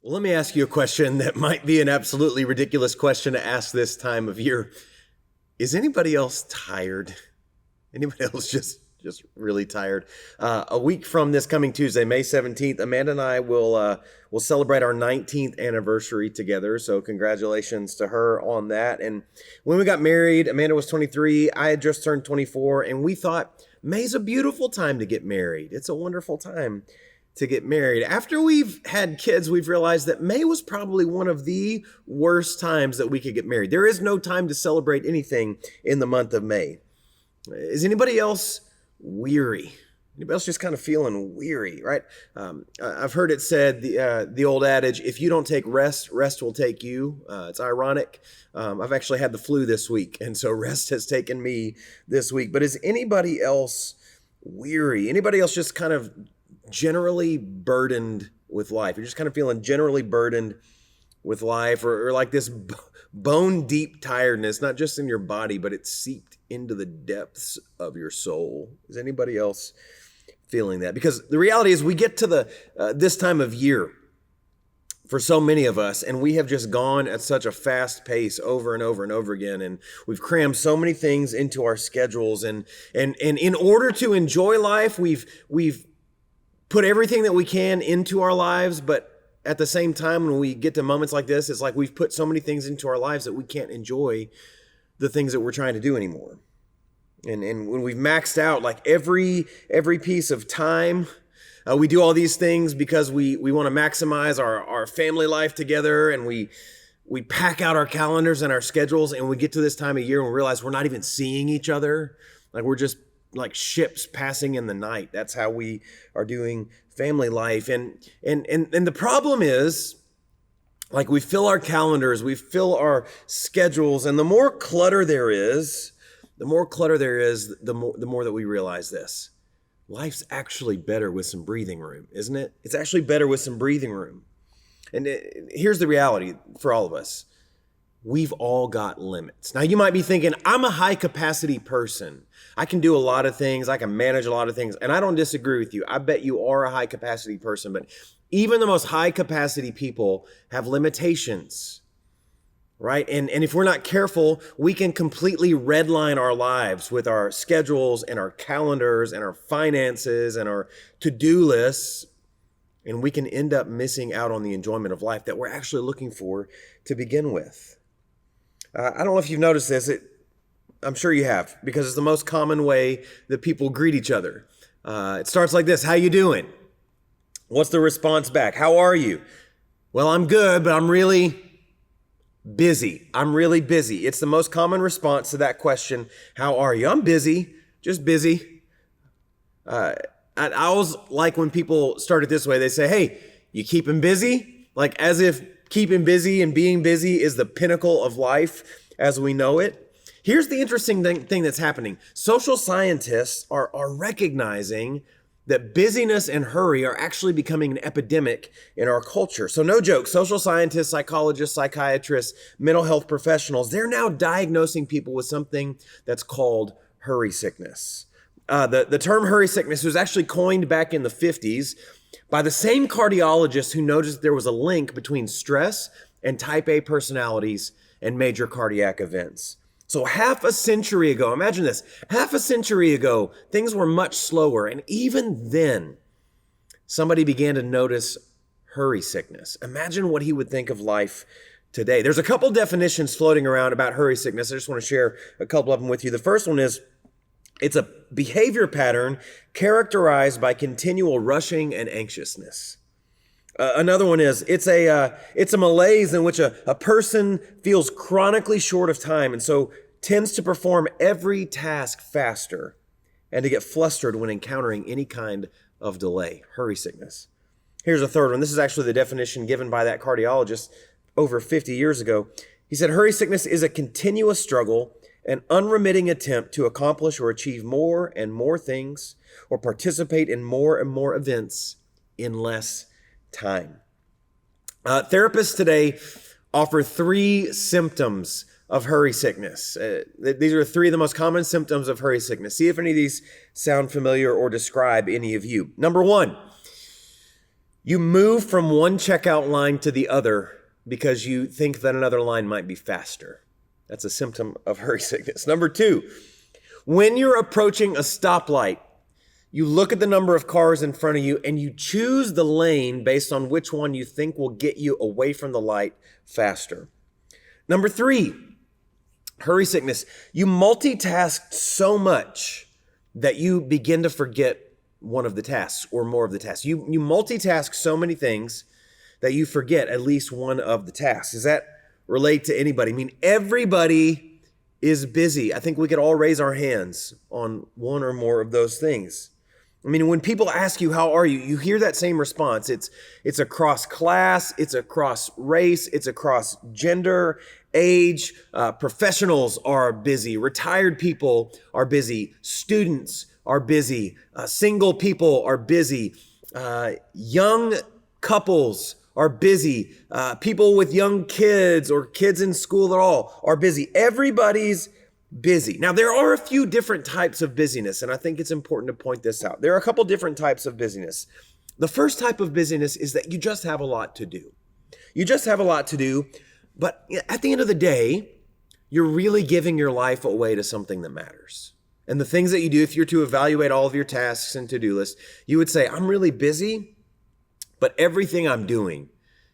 Well, let me ask you a question that might be an absolutely ridiculous question to ask this time of year. Is anybody else tired? Anybody else just really tired? A week from this coming Tuesday, May 17th, Amanda and I will celebrate our 19th anniversary together. So congratulations to her on that. And when we got married, Amanda was 23. I had just turned 24, and we thought May's a beautiful time to get married. It's a wonderful time to get married. After we've had kids, we've realized that May was probably one of the worst times that we could get married. There is no time to celebrate anything in the month of May. Is anybody else weary? Anybody else just kind of feeling weary, right? I've heard it said, the old adage, if you don't take rest, rest will take you. It's ironic. I've actually had the flu this week, and so rest has taken me this week. But is anybody else weary? Anybody else just kind of generally burdened with life? You're just kind of feeling generally burdened with life, or like this bone deep tiredness, not just in your body, but it's seeped into the depths of your soul. Is anybody else feeling that? Because the reality is we get to this time of year for so many of us, and we have just gone at such a fast pace over and over and over again, and we've crammed so many things into our schedules, and in order to enjoy life, we've put everything that we can into our lives, but at the same time, when we get to moments like this, it's like we've put so many things into our lives that we can't enjoy the things that we're trying to do anymore. And when we've maxed out like every piece of time, we do all these things because we want to maximize our family life together, and we pack out our calendars and our schedules, and we get to this time of year and we realize we're not even seeing each other. Like we're just like ships passing in the night. That's how we are doing family life. And the problem is, like, we fill our calendars, we fill our schedules, and the more clutter there is, the more that we realize this. Life's actually better with some breathing room, isn't it? It's actually better with some breathing room. And here's the reality for all of us. We've all got limits. Now, you might be thinking, I'm a high capacity person. I can do a lot of things. I can manage a lot of things. And I don't disagree with you. I bet you are a high capacity person. But even the most high capacity people have limitations, right? And if we're not careful, we can completely redline our lives with our schedules and our calendars and our finances and our to-do lists. And we can end up missing out on the enjoyment of life that we're actually looking for to begin with. I don't know if you've noticed this. I'm sure you have, because it's the most common way that people greet each other. It starts like this: how you doing? What's the response back? How are you? Well, I'm good, but I'm really busy. I'm really busy. It's the most common response to that question, how are you? I'm busy, just busy. I always like when people start it this way. They say, hey, you keeping busy? Like as if keeping busy and being busy is the pinnacle of life as we know it. Here's the interesting thing that's happening. Social scientists are recognizing that busyness and hurry are actually becoming an epidemic in our culture. So no joke, social scientists, psychologists, psychiatrists, mental health professionals, they're now diagnosing people with something that's called hurry sickness. The term hurry sickness was actually coined back in the 50s by the same cardiologist who noticed there was a link between stress and type A personalities and major cardiac events. So half a century ago, imagine this, half a century ago, things were much slower. And even then, somebody began to notice hurry sickness. Imagine what he would think of life today. There's a couple definitions floating around about hurry sickness. I just want to share a couple of them with you. The first one is, it's a behavior pattern characterized by continual rushing and anxiousness. Another one is, it's a malaise in which a person feels chronically short of time and so tends to perform every task faster and to get flustered when encountering any kind of delay. Hurry sickness. Here's a third one. This is actually the definition given by that cardiologist over 50 years ago. He said, hurry sickness is a continuous struggle, an unremitting attempt to accomplish or achieve more and more things or participate in more and more events in less time. Therapists today offer 3 symptoms of hurry sickness. These are 3 of the most common symptoms of hurry sickness. See if any of these sound familiar or describe any of you. Number 1, You move from one checkout line to the other because you think that another line might be faster. That's a symptom of hurry sickness. Number 2, when you're approaching a stoplight, you look at the number of cars in front of you and you choose the lane based on which one you think will get you away from the light faster. Number 3, hurry sickness. You multitask so much that you begin to forget one of the tasks or more of the tasks. You multitask so many things that you forget at least one of the tasks. Does that relate to anybody? I mean, everybody is busy. I think we could all raise our hands on one or more of those things. I mean, when people ask you, how are you? You hear that same response. It's across class, it's across race, it's across gender, age. Professionals are busy. Retired people are busy. Students are busy. Single people are busy. Young couples are busy. People with young kids or kids in school at all are busy. Everybody's busy. Now, there are a few different types of busyness, and I think it's important to point this out. There are a couple different types of busyness. The first type of busyness is that you just have a lot to do. You just have a lot to do, but at the end of the day, you're really giving your life away to something that matters. And the things that you do, if you're to evaluate all of your tasks and to-do list, you would say, I'm really busy, but everything I'm doing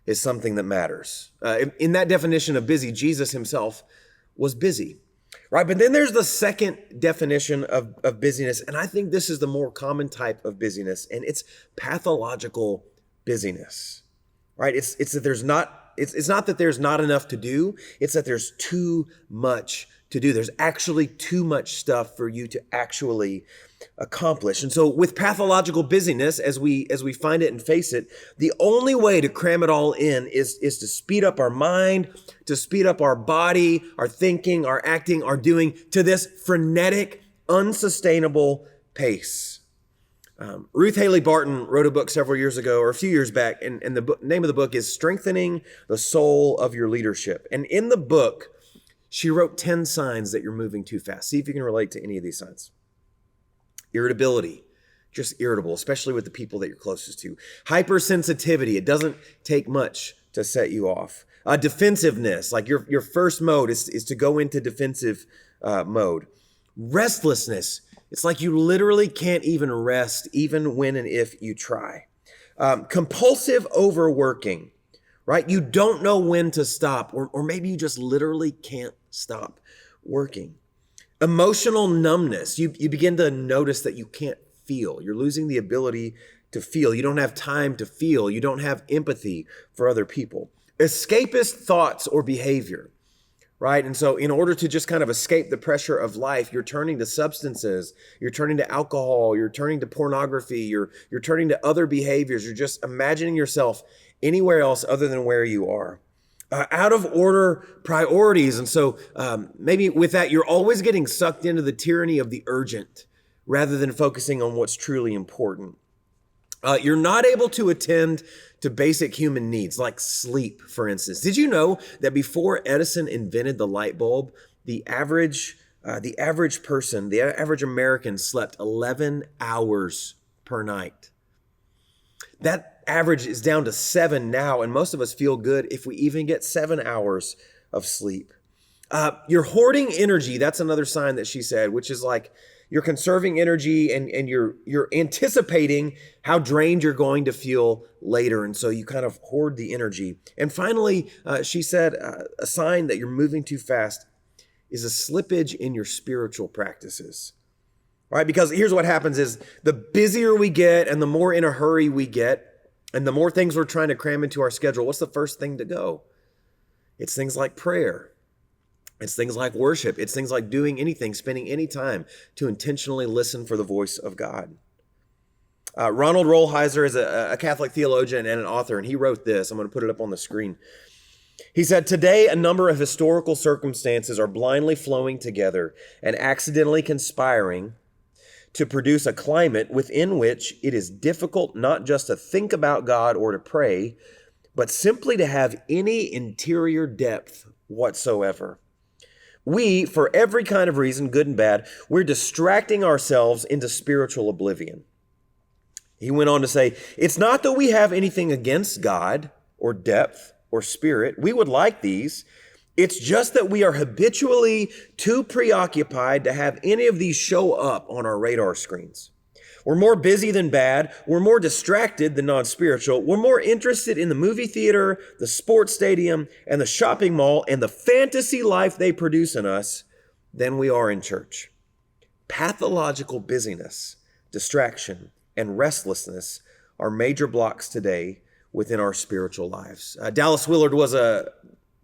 is something that matters. In that definition of busy, Jesus himself was busy, right? But then there's the second definition of busyness, and I think this is the more common type of busyness, and it's pathological busyness, right? It's that there's not, it's not that there's not enough to do, it's that there's too much to do. There's actually too much stuff for you to actually accomplish. And so with pathological busyness, as we find it and face it, the only way to cram it all in is to speed up our mind, to speed up our body, our thinking, our acting, our doing to this frenetic, unsustainable pace. Ruth Haley Barton wrote a book several years ago, or a few years back, and the name of the book is Strengthening the Soul of Your Leadership. And in the book, she wrote 10 signs that you're moving too fast. See if you can relate to any of these signs. Irritability, just irritable, especially with the people that you're closest to. Hypersensitivity, it doesn't take much to set you off. Defensiveness, like your first mode is to go into defensive mode. Restlessness, it's like you literally can't even rest, even when and if you try. Compulsive overworking, right? You don't know when to stop, or maybe you just literally can't stop working. Emotional numbness. You begin to notice that you can't feel. You're losing the ability to feel. You don't have time to feel. You don't have empathy for other people. Escapist thoughts or behavior, right? And so in order to just kind of escape the pressure of life, you're turning to substances, you're turning to alcohol, you're turning to pornography, you're turning to other behaviors. You're just imagining yourself anywhere else other than where you are. Out of order priorities. And so maybe with that, you're always getting sucked into the tyranny of the urgent rather than focusing on what's truly important. You're not able to attend to basic human needs like sleep, for instance. Did you know that before Edison invented the light bulb, the average person, the average American slept 11 hours per night? That average is down to 7 now, and most of us feel good if we even get 7 hours of sleep. You're hoarding energy. That's another sign that she said, which is like you're conserving energy and you're anticipating how drained you're going to feel later, and so you kind of hoard the energy. And finally, she said a sign that you're moving too fast is a slippage in your spiritual practices. All right, because here's what happens is the busier we get and the more in a hurry we get, and the more things we're trying to cram into our schedule, what's the first thing to go? It's things like prayer. It's things like worship. It's things like doing anything, spending any time to intentionally listen for the voice of God. Ronald Rolheiser is a Catholic theologian and an author, and he wrote this. I'm going to put it up on the screen. He said, "Today, a number of historical circumstances are blindly flowing together and accidentally conspiring to produce a climate within which it is difficult not just to think about God or to pray, but simply to have any interior depth whatsoever. We, for every kind of reason, good and bad, we're distracting ourselves into spiritual oblivion. He went on to say, it's not that we have anything against God or depth or spirit. We would like these. It's just that we are habitually too preoccupied to have any of these show up on our radar screens. We're more busy than bad. We're more distracted than non-spiritual. We're more interested in the movie theater, the sports stadium, and the shopping mall and the fantasy life they produce in us than we are in church. Pathological busyness, distraction, and restlessness are major blocks today within our spiritual lives. Dallas Willard was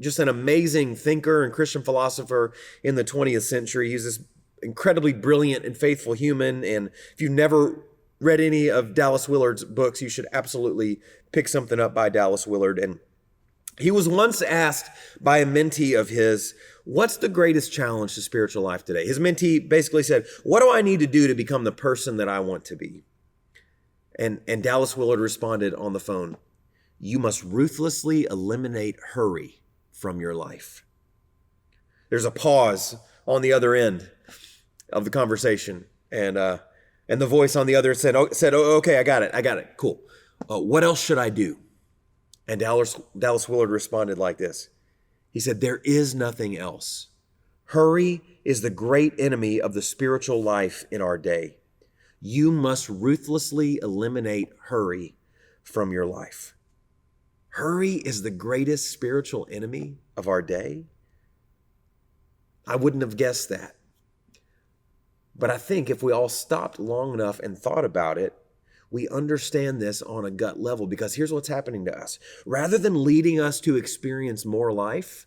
just an amazing thinker and Christian philosopher in the 20th century. He's this incredibly brilliant and faithful human. And if you've never read any of Dallas Willard's books, you should absolutely pick something up by Dallas Willard. And he was once asked by a mentee of his, what's the greatest challenge to spiritual life today? His mentee basically said, what do I need to do to become the person that I want to be? And Dallas Willard responded on the phone, you must ruthlessly eliminate hurry from your life. There's a pause on the other end of the conversation. And the voice on the other said, okay, I got it. Cool. What else should I do? And Dallas Willard responded like this. He said, there is nothing else. Hurry is the great enemy of the spiritual life in our day. You must ruthlessly eliminate hurry from your life. Hurry is the greatest spiritual enemy of our day. I wouldn't have guessed that. But I think if we all stopped long enough and thought about it, we understand this on a gut level, because here's what's happening to us. Rather than leading us to experience more life,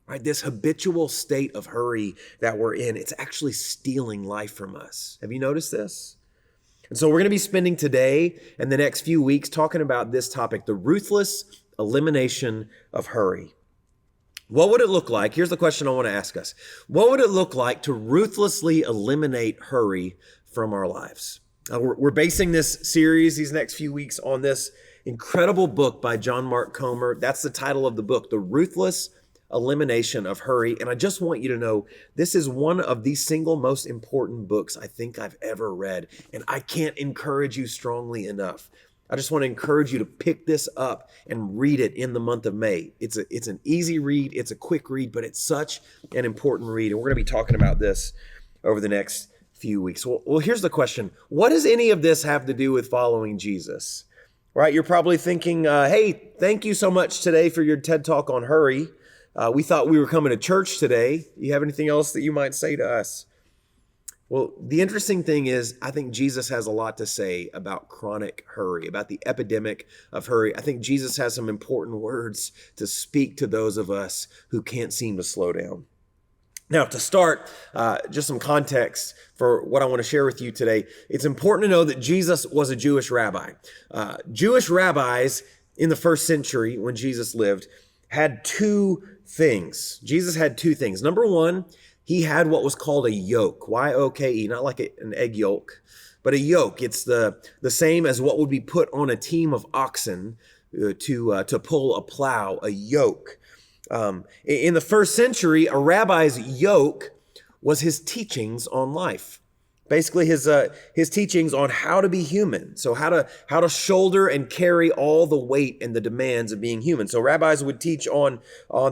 right, this habitual state of hurry that we're in, it's actually stealing life from us. Have you noticed this? And so we're going to be spending today and the next few weeks talking about this topic, the ruthless elimination of hurry. What would it look like? Here's the question I want to ask us. What would it look like to ruthlessly eliminate hurry from our lives? We're basing this series, these next few weeks, on this incredible book by John Mark Comer. That's the title of the book, The Ruthless Elimination of Hurry. And I just want you to know, this is one of the single most important books I think I've ever read. And I can't encourage you strongly enough. I just want to encourage you to pick this up and read it in the month of May. It's an easy read. It's a quick read, but it's such an important read. And we're going to be talking about this over the next few weeks. Well, here's the question. What does any of this have to do with following Jesus? Right? You're probably thinking, hey, thank you so much today for your TED Talk on hurry. We thought we were coming to church today. You have anything else that you might say to us? Well, the interesting thing is, I think Jesus has a lot to say about chronic hurry, about the epidemic of hurry. I think Jesus has some important words to speak to those of us who can't seem to slow down. Now, to start, just some context for what I want to share with you today. It's important to know that Jesus was a Jewish rabbi. Jewish rabbis in the first century, when Jesus lived, had two things. Jesus had two things. Number one, he had what was called a yoke, Y-O-K-E, not like an egg yolk, but a yoke. It's the same as what would be put on a team of oxen to pull a plow, a yoke. In the first century, a rabbi's yoke was his teachings on life. Basically, his teachings on how to be human. So how to shoulder and carry all the weight and the demands of being human. So rabbis would teach on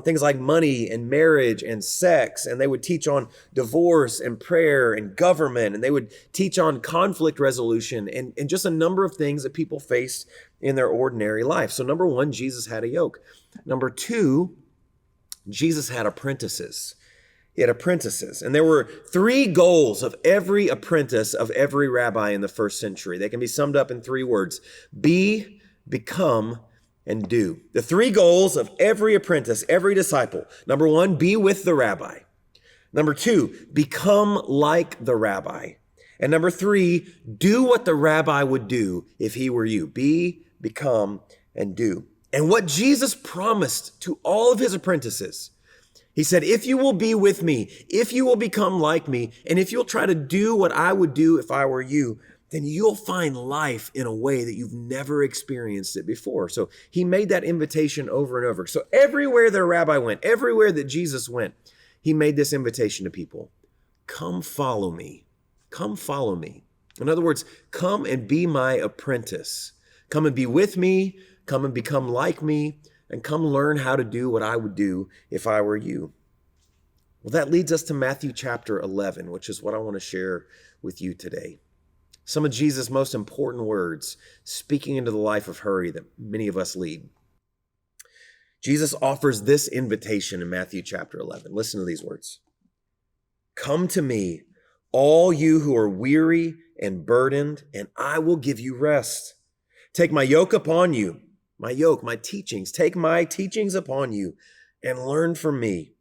things like money and marriage and sex, and they would teach on divorce and prayer and government, and they would teach on conflict resolution and just a number of things that people faced in their ordinary life. So number one, Jesus had a yoke. Number two, Jesus had apprentices. He had apprentices. And there were three goals of every apprentice of every rabbi in the first century. They can be summed up in three words: be, become, and do. The three goals of every apprentice, every disciple. Number one, be with the rabbi. Number two, become like the rabbi. And number three, do what the rabbi would do if he were you. Be, become, and do. And what Jesus promised to all of his apprentices, he said, if you will be with me, if you will become like me, and if you'll try to do what I would do if I were you, then you'll find life in a way that you've never experienced it before. So he made that invitation over and over. So everywhere the rabbi went, everywhere that Jesus went, he made this invitation to people. Come follow me. Come follow me. In other words, come and be my apprentice. Come and be with me, come and become like me, and come learn how to do what I would do if I were you. Well, that leads us to Matthew chapter 11, which is what I want to share with you today. Some of Jesus' most important words speaking into the life of hurry that many of us lead. Jesus offers this invitation in Matthew chapter 11. Listen to these words. Come to me, all you who are weary and burdened, and I will give you rest. Take my yoke upon you, my yoke, my teachings. Take my teachings upon you and learn from me.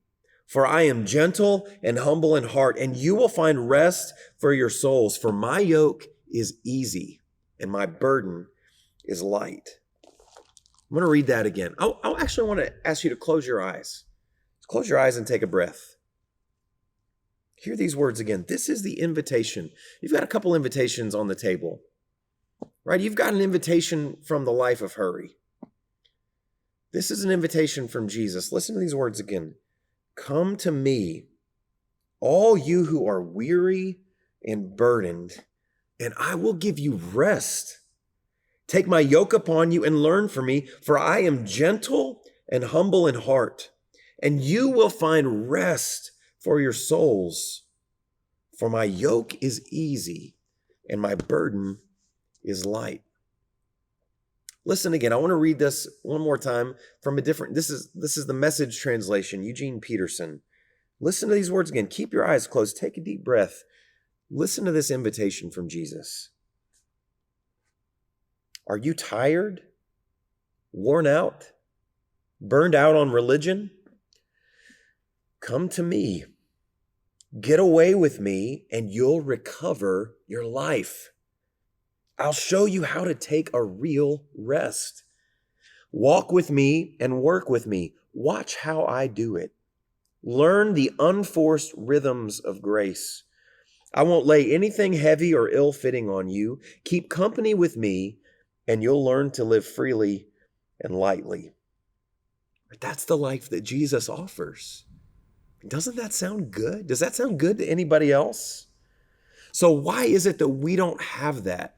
For I am gentle and humble in heart, and you will find rest for your souls. For my yoke is easy and my burden is light. I'm going to read that again. I actually want to ask you to close your eyes. Close your eyes and take a breath. Hear these words again. This is the invitation. You've got a couple invitations on the table, right? You've got an invitation from the life of hurry. This is an invitation from Jesus. Listen to these words again. Come to me, all you who are weary and burdened, and I will give you rest. Take my yoke upon you and learn from me, for I am gentle and humble in heart, and you will find rest for your souls. For my yoke is easy and my burden is light. Listen again. I want to read this one more time from a different, this is the Message translation, Eugene Peterson. Listen to these words again. Keep your eyes closed. Take a deep breath. Listen to this invitation from Jesus. Are you tired, worn out, burned out on religion? Come to me. Get away with me and you'll recover your life. I'll show you how to take a real rest. Walk with me and work with me. Watch how I do it. Learn the unforced rhythms of grace. I won't lay anything heavy or ill-fitting on you. Keep company with me and you'll learn to live freely and lightly. That's the life that Jesus offers. Doesn't that sound good? Does that sound good to anybody else? So why is it that we don't have that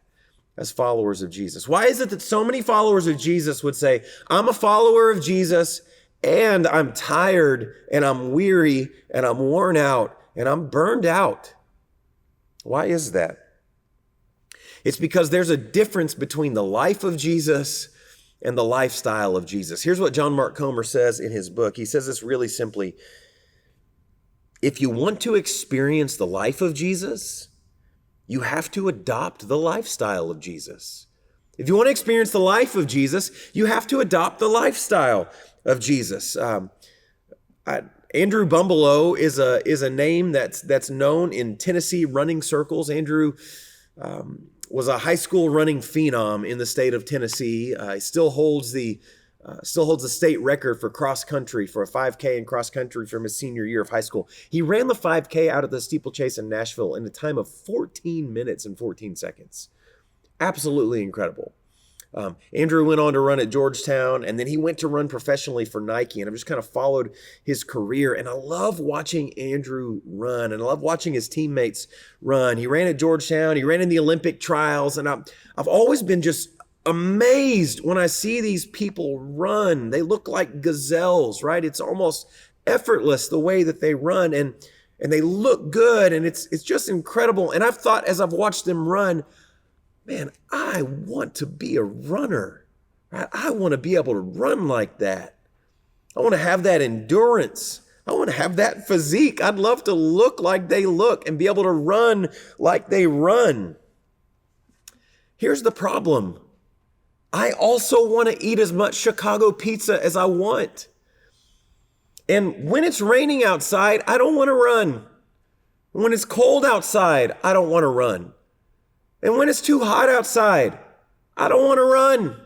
as followers of Jesus? Why is it that so many followers of Jesus would say, I'm a follower of Jesus and I'm tired and I'm weary and I'm worn out and I'm burned out? Why is that? It's because there's a difference between the life of Jesus and the lifestyle of Jesus. Here's what John Mark Comer says in his book. He says this really simply. If you want to experience the life of Jesus, you have to adopt the lifestyle of Jesus. If you want to experience the life of Jesus, you have to adopt the lifestyle of Jesus. Andrew Bumbelow is a name that's known in Tennessee running circles. Andrew was a high school running phenom in the state of Tennessee. He still holds the state record for cross country, for a 5K in cross country from his senior year of high school. He ran the 5K out of the steeplechase in Nashville in a time of 14 minutes and 14 seconds. Absolutely incredible. Andrew went on to run at Georgetown, and then he went to run professionally for Nike, and I've just kind of followed his career, and I love watching Andrew run, and I love watching his teammates run. He ran at Georgetown, he ran in the Olympic trials, and I've always been just amazed when I see these people run. They look like gazelles, right? It's almost effortless the way that they run, and they look good, and it's just incredible. And I've thought as I've watched them run, man, I want to be a runner, right? I want to be able to run like that. I want to have that endurance. I want to have that physique. I'd love to look like they look and be able to run like they run. Here's the problem. I also want to eat as much Chicago pizza as I want. And when it's raining outside, I don't want to run. When it's cold outside, I don't want to run. And when it's too hot outside, I don't want to run.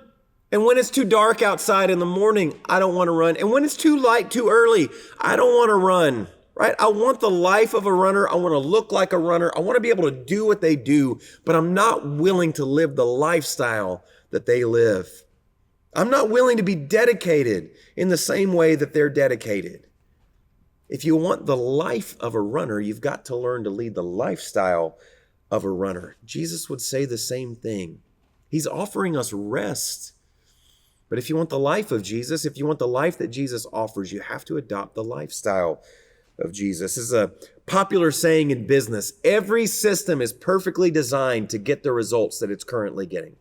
And when it's too dark outside in the morning, I don't want to run. And when it's too light, too early, I don't want to run, right? I want the life of a runner. I want to look like a runner. I want to be able to do what they do, but I'm not willing to live the lifestyle that they live. I'm not willing to be dedicated in the same way that they're dedicated. If you want the life of a runner, you've got to learn to lead the lifestyle of a runner. Jesus would say the same thing. He's offering us rest. But if you want the life of Jesus, if you want the life that Jesus offers, you have to adopt the lifestyle of Jesus. This is a popular saying in business. Every system is perfectly designed to get the results that it's currently getting.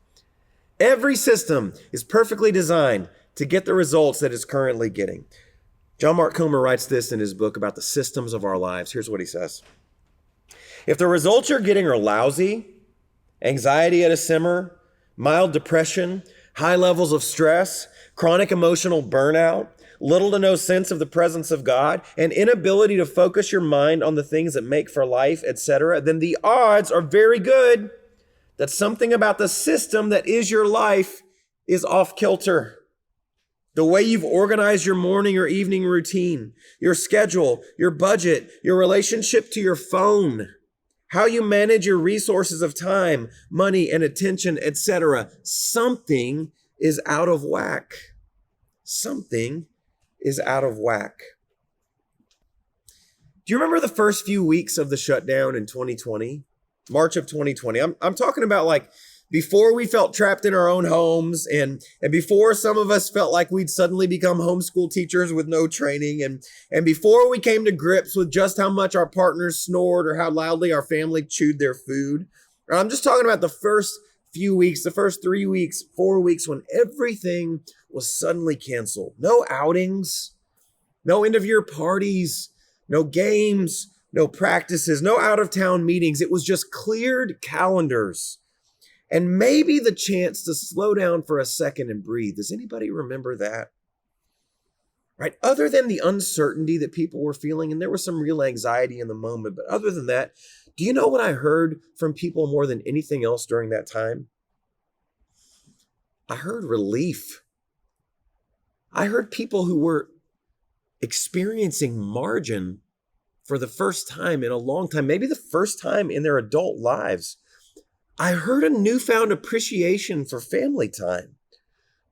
Every system is perfectly designed to get the results that it's currently getting. John Mark Comer writes this in his book about the systems of our lives. Here's what he says. If the results you're getting are lousy, anxiety at a simmer, mild depression, high levels of stress, chronic emotional burnout, little to no sense of the presence of God, and inability to focus your mind on the things that make for life, etc., then the odds are very good that something about the system that is your life is off kilter. The way you've organized your morning or evening routine, your schedule, your budget, your relationship to your phone, how you manage your resources of time, money, and attention, etc. Something is out of whack. Something is out of whack. Do you remember the first few weeks of the shutdown in 2020? March of 2020. I'm talking about like before we felt trapped in our own homes and before some of us felt like we'd suddenly become homeschool teachers with no training and before we came to grips with just how much our partners snored or how loudly our family chewed their food. I'm just talking about the first few weeks, the first 3 weeks, 4 weeks when everything was suddenly canceled. No outings, no end of year parties, no games, no practices, no out of town meetings. It was just cleared calendars. And maybe the chance to slow down for a second and breathe. Does anybody remember that? Right? Other than the uncertainty that people were feeling, and there was some real anxiety in the moment, but other than that, do you know what I heard from people more than anything else during that time? I heard relief. I heard people who were experiencing margin for the first time in a long time, maybe the first time in their adult lives. I heard a newfound appreciation for family time,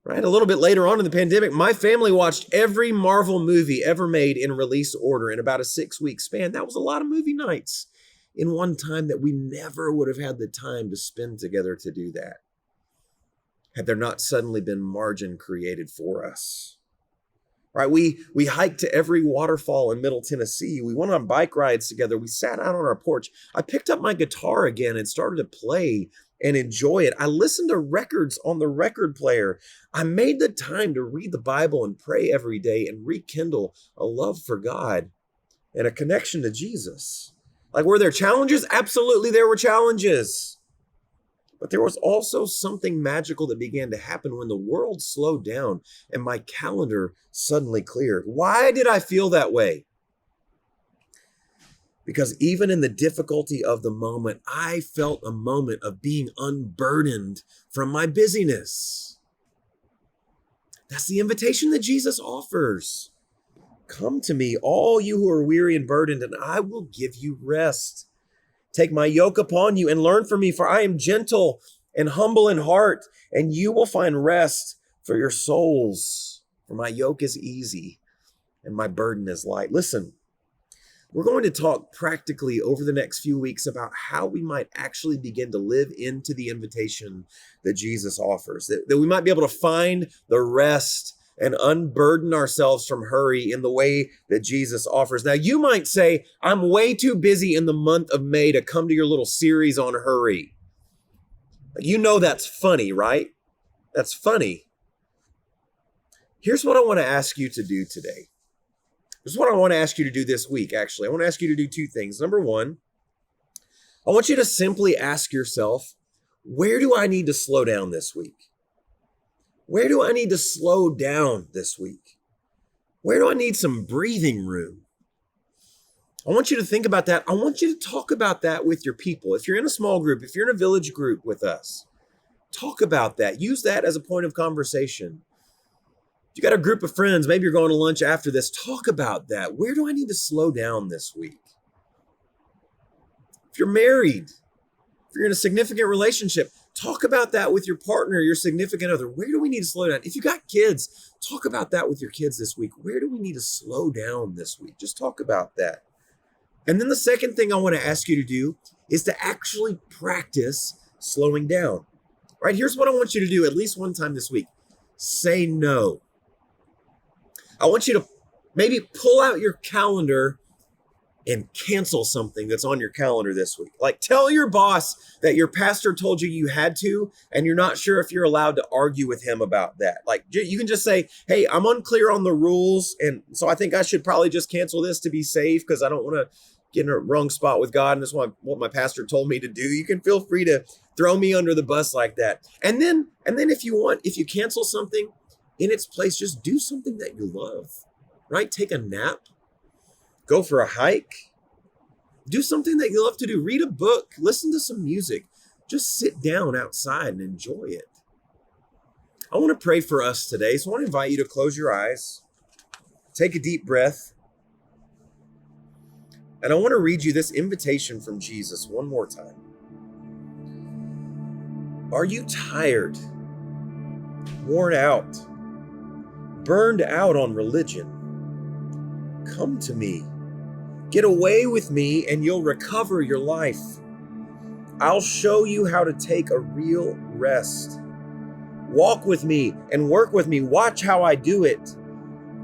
right? A little bit later on in the pandemic, my family watched every Marvel movie ever made in release order in about a 6-week span. That was a lot of movie nights in one time that we never would have had the time to spend together to do that, had there not suddenly been margin created for us. Right? We hiked to every waterfall in Middle Tennessee. We went on bike rides together. We sat out on our porch. I picked up my guitar again and started to play and enjoy it. I listened to records on the record player. I made the time to read the Bible and pray every day and rekindle a love for God and a connection to Jesus. Like, were there challenges? Absolutely, there were challenges. But there was also something magical that began to happen when the world slowed down and my calendar suddenly cleared. Why did I feel that way? Because even in the difficulty of the moment, I felt a moment of being unburdened from my busyness. That's the invitation that Jesus offers. Come to me, all you who are weary and burdened, and I will give you rest. Take my yoke upon you and learn from me, for I am gentle and humble in heart, and you will find rest for your souls. For my yoke is easy and my burden is light. Listen, we're going to talk practically over the next few weeks about how we might actually begin to live into the invitation that Jesus offers, that we might be able to find the rest and unburden ourselves from hurry in the way that Jesus offers. Now, you might say, I'm way too busy in the month of May to come to your little series on hurry. You know that's funny, right? That's funny. Here's what I want to ask you to do today. This is what I want to ask you to do this week, actually. I want to ask you to do 2 things. Number 1, I want you to simply ask yourself, where do I need to slow down this week? Where do I need to slow down this week? Where do I need some breathing room? I want you to think about that. I want you to talk about that with your people. If you're in a small group, if you're in a village group with us, talk about that. Use that as a point of conversation. If you got a group of friends, maybe you're going to lunch after this, talk about that. Where do I need to slow down this week? If you're married, if you're in a significant relationship, talk about that with your partner, your significant other. Where do we need to slow down? If you got kids, talk about that with your kids this week. Where do we need to slow down this week? Just talk about that. And then the second thing I want to ask you to do is to actually practice slowing down. Right? Here's what I want you to do at least one time this week. Say no. I want you to maybe pull out your calendar and cancel something that's on your calendar this week. Like tell your boss that your pastor told you you had to, and you're not sure if you're allowed to argue with him about that. Like you can just say, hey, I'm unclear on the rules, and so I think I should probably just cancel this to be safe because I don't want to get in a wrong spot with God, and that's what my pastor told me to do. You can feel free to throw me under the bus like that. And then if you want, if you cancel something, in its place, just do something that you love, right? Take a nap, go for a hike, do something that you love to do, read a book, listen to some music, just sit down outside and enjoy it. I want to pray for us today. So I want to invite you to close your eyes, take a deep breath, and I want to read you this invitation from Jesus one more time. Are you tired, worn out, burned out on religion? Come to me. Get away with me and you'll recover your life. I'll show you how to take a real rest. Walk with me and work with me. Watch how I do it.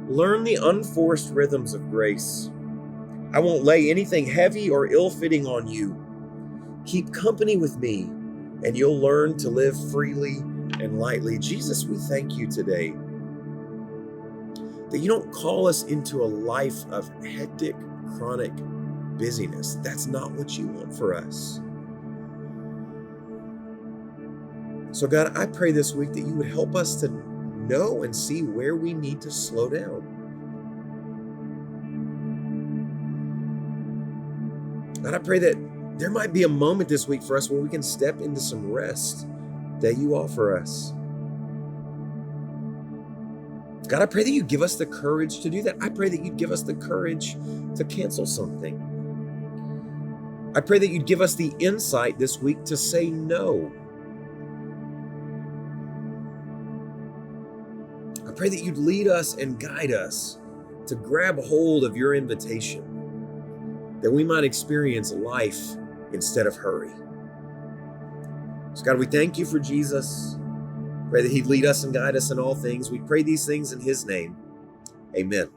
Learn the unforced rhythms of grace. I won't lay anything heavy or ill-fitting on you. Keep company with me and you'll learn to live freely and lightly. Jesus, we thank you today that you don't call us into a life of hectic, chronic busyness. That's not what you want for us. So God, I pray this week that you would help us to know and see where we need to slow down. God, I pray that there might be a moment this week for us where we can step into some rest that you offer us. God, I pray that you give us the courage to do that. I pray that you'd give us the courage to cancel something. I pray that you'd give us the insight this week to say no. I pray that you'd lead us and guide us to grab hold of your invitation, that we might experience life instead of hurry. So God, we thank you for Jesus. Pray that he'd lead us and guide us in all things. We pray these things in his name. Amen.